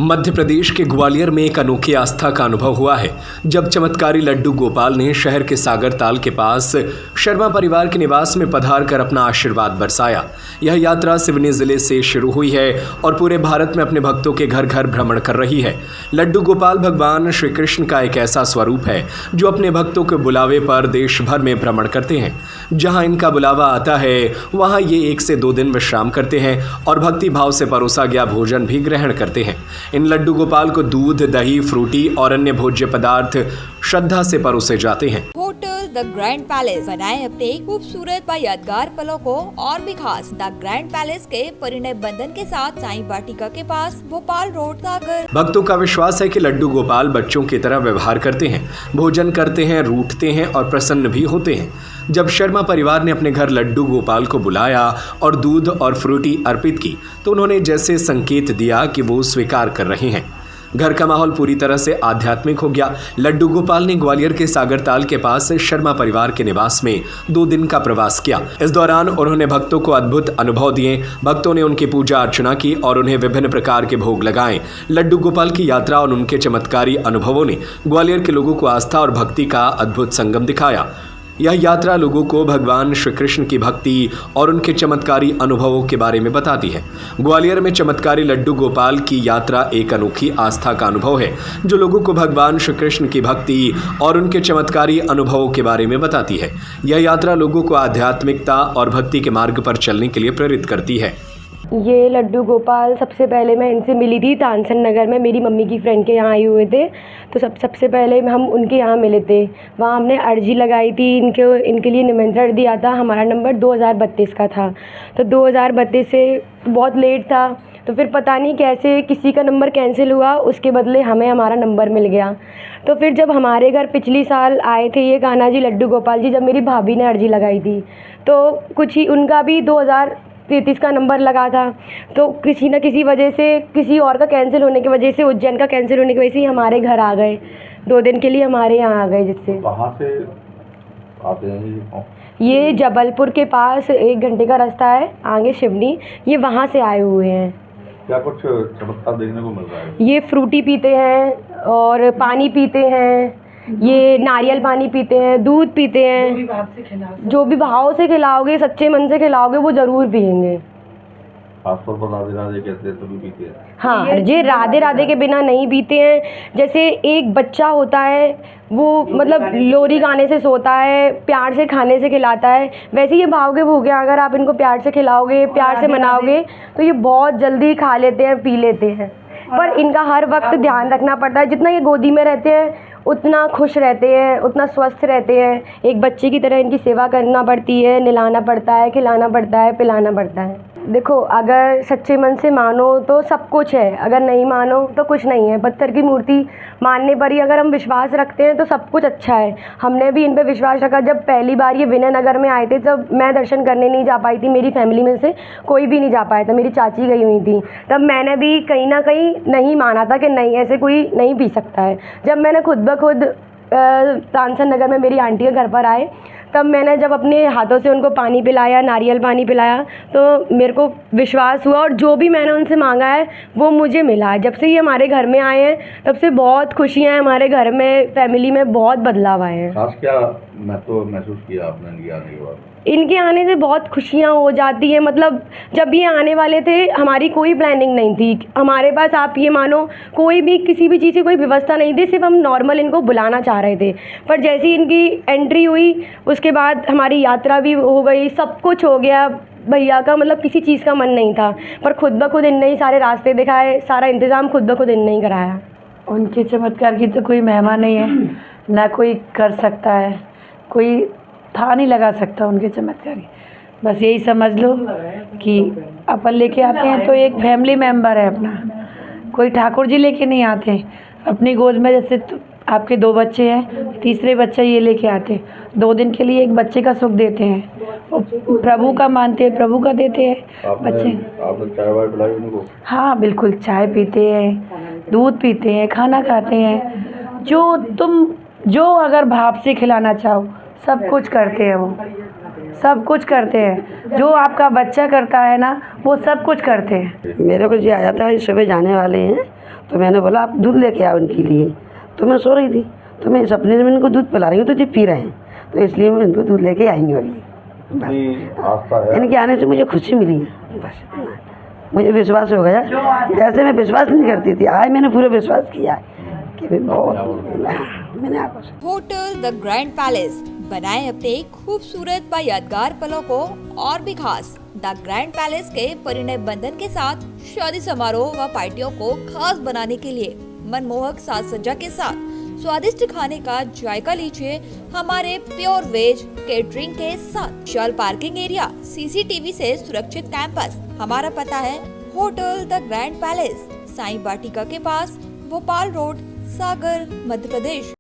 मध्य प्रदेश के ग्वालियर में एक अनोखी आस्था का अनुभव हुआ है जब चमत्कारी लड्डू गोपाल ने शहर के सागर ताल के पास शर्मा परिवार के निवास में पधार कर अपना आशीर्वाद बरसाया। यह यात्रा सिवनी जिले से शुरू हुई है और पूरे भारत में अपने भक्तों के घर घर भ्रमण कर रही है। लड्डू गोपाल भगवान श्री कृष्ण का एक ऐसा स्वरूप है जो अपने भक्तों के बुलावे पर देश भर में भ्रमण करते हैं। जहां इनका बुलावा आता है वहां ये 1 से 2 दिन विश्राम करते हैं और भक्ति भाव से परोसा गया भोजन भी ग्रहण करते हैं। इन लड्डू गोपाल को दूध, दही, फ्रूटी और अन्य भोज्य पदार्थ श्रद्धा से परोसे जाते हैं। होटल द ग्रैंड पैलेस बनाए अपने खूबसूरत व यादगार पलों को और भी खास। द ग्रैंड पैलेस के परिणय बंधन के साथ साईं वाटिका के पास, भोपाल रोड, सागर। भक्तों का विश्वास है कि लड्डू गोपाल बच्चों की तरह व्यवहार करते हैं, भोजन करते हैं, रूठते हैं और प्रसन्न भी होते हैं। जब शर्मा परिवार ने अपने घर लड्डू गोपाल को बुलाया और दूध और फ्रूटी अर्पित की तो उन्होंने जैसे संकेत दिया कि वो स्वीकार कर रहे हैं। घर का माहौल पूरी तरह से आध्यात्मिक हो गया। लड्डू गोपाल ने ग्वालियर के सागर ताल के पास शर्मा परिवार के निवास में 2 दिन का प्रवास किया। इस दौरान उन्होंने भक्तों को अद्भुत अनुभव दिए। भक्तों ने उनकी पूजा अर्चना की और उन्हें विभिन्न प्रकार के भोग लगाए। लड्डू गोपाल की यात्रा और उनके चमत्कारी अनुभवों ने ग्वालियर के लोगों को आस्था और भक्ति का अद्भुत संगम दिखाया। यह यात्रा लोगों को भगवान श्री कृष्ण की भक्ति और उनके चमत्कारी अनुभवों के बारे में बताती है। ग्वालियर में चमत्कारी लड्डू गोपाल की यात्रा एक अनोखी आस्था का अनुभव है जो लोगों को भगवान श्री कृष्ण की भक्ति और उनके चमत्कारी अनुभवों के बारे में बताती है। यह यात्रा लोगों को आध्यात्मिकता और भक्ति के मार्ग पर चलने के लिए प्रेरित करती है। ये लड्डू गोपाल सबसे पहले मैं इनसे मिली थी तानसेन नगर में, मेरी मम्मी की फ्रेंड के यहाँ आए हुए थे। तो सबसे पहले हम उनके यहाँ मिले थे। वहाँ हमने अर्जी लगाई थी, इनके लिए निमंत्रण दिया था। हमारा नंबर 2032 का था। तो 2032 से बहुत लेट था, तो फिर पता नहीं कैसे किसी का नंबर कैंसिल हुआ, उसके बदले हमें हमारा नंबर मिल गया। तो फिर जब हमारे घर पिछली साल आए थे ये कान्हा जी लड्डू गोपाल जी, जब मेरी भाभी ने अर्जी लगाई थी तो कुछ ही उनका भी 2033 का नंबर लगा था। तो किसी न किसी वजह से, किसी और का कैंसिल होने की वजह से, उज्जैन का कैंसिल होने की वजह से हमारे घर आ गए। 2 दिन के लिए हमारे यहाँ आ गए। जिससे कहाँ से आते हैं ये जबलपुर के पास 1 घंटे का रास्ता है आगे शिवनी, ये वहाँ से आए हुए हैं। क्या कुछ चमत्कार देखने को मिल रहा है? ये फ्रूटी पीते हैं और पानी पीते हैं, ये नारियल पानी पीते हैं, दूध पीते हैं। जो भी भाव से खिलाओगे, सच्चे मन से खिलाओगे, वो ज़रूर पियेंगे। खासतौर पर राधे राधे कहते हैं तभी पीते हैं। हाँ, ये राधे राधे के बिना नहीं पीते हैं। जैसे एक बच्चा होता है, वो मतलब लोरी गाने से सोता है, प्यार से खाने से खिलाता है, वैसे ये भाव के भूखे अगर आप इनको प्यार से खिलाओगे, प्यार से मनाओगे तो ये बहुत जल्दी खा लेते हैं, पी लेते हैं। पर इनका हर वक्त ध्यान रखना पड़ता है। जितना ये गोदी में रहते हैं उतना खुश रहते हैं, उतना स्वस्थ रहते हैं। एक बच्चे की तरह इनकी सेवा करना पड़ती है, नहलाना पड़ता है, खिलाना पड़ता है, पिलाना पड़ता है। देखो, अगर सच्चे मन से मानो तो सब कुछ है, अगर नहीं मानो तो कुछ नहीं है। पत्थर की मूर्ति मानने पर ही अगर हम विश्वास रखते हैं तो सब कुछ अच्छा है। हमने भी इन पे विश्वास रखा। जब पहली बार ये विनय नगर में आए थे तब मैं दर्शन करने नहीं जा पाई थी, मेरी फैमिली में से कोई भी नहीं जा पाया था, मेरी चाची गई हुई थी। तब मैंने भी कहीं ना कहीं नहीं माना था कि नहीं, ऐसे कोई नहीं पी सकता है। जब मैंने खुद ब खुद तानसेन नगर में मेरी आंटी के घर पर आए, तब मैंने जब अपने हाथों से उनको पानी पिलाया, नारियल पानी पिलाया, तो मेरे को विश्वास हुआ और जो भी मैंने उनसे मांगा है वो मुझे मिला। जब से ये हमारे घर में आए हैं तब से बहुत खुशियाँ हैं हमारे घर में, फैमिली में बहुत बदलाव आए हैं। खास क्या महसूस किया आपने इनके आने के बाद? इनके आने से बहुत खुशियाँ हो जाती हैं। मतलब जब ये आने वाले थे हमारी कोई प्लानिंग नहीं थी हमारे पास, आप ये मानो कोई भी किसी भी चीज़ की कोई व्यवस्था नहीं थी, सिर्फ हम नॉर्मल इनको बुलाना चाह रहे थे। पर जैसे ही इनकी एंट्री हुई उसके बाद हमारी यात्रा भी हो गई, सब कुछ हो गया। भैया का मतलब किसी चीज़ का मन नहीं था, पर खुद ब खुद इनने ही सारे रास्ते दिखाए, सारा इंतज़ाम खुद ब खुद इनने ही कराया। उनके चमत्कार की तो कोई महिमा नहीं है, ना कोई कर सकता है, कोई था नहीं लगा सकता उनके चमत्कार की। बस यही समझ लो कि अपन लेके आते हैं तो एक फैमिली मेम्बर है अपना, कोई ठाकुर जी लेके नहीं आते अपनी गोद में। जैसे आपके 2 बच्चे हैं, तीसरे बच्चा ये लेके आते, 2 दिन के लिए एक बच्चे का सुख देते हैं, प्रभु का मानते हैं, प्रभु का देते हैं बच्चे। आपने चाय वाय पिलाई उनको? हाँ बिल्कुल, चाय पीते हैं, दूध पीते हैं, खाना खाते हैं। जो अगर भाप से खिलाना चाहो सब कुछ करते हैं वो, सब कुछ करते हैं, जो आपका बच्चा करता है ना वो सब कुछ करते हैं। मेरे को जी आया था सुबह जाने वाले हैं, तो मैंने बोला आप दूध लेके आओ इनके लिए। तो मैं सो रही थी, तो मैं सपने में इनको दूध पिला रही हूँ, तो जी पी रहे हैं, तो इसलिए मैं इनको दूध लेके आई हूँ अभी। आस्था है इनके आने से मुझे खुशी मिली है, बस इतना। मुझे विश्वास हो गया, जैसे मैं विश्वास नहीं करती थी, आज मैंने पूरा विश्वास किया कि मैंने आंखों से। होटल द ग्रैंड पैलेस, बनाएं अपने खूबसूरत व यादगार पलों को और भी खास। द ग्रैंड पैलेस के परिणय बंधन के साथ शादी समारोह व पार्टियों को खास बनाने के लिए मनमोहक साज सज्जा के साथ स्वादिष्ट खाने का जायका लीजिए हमारे प्योर वेज केटरिंग के साथ। विशाल पार्किंग एरिया, सीसीटीवी से सुरक्षित कैंपस। हमारा पता है hotel the grand palace, Sai Vatika के पास, भोपाल रोड, सागर, मध्य प्रदेश।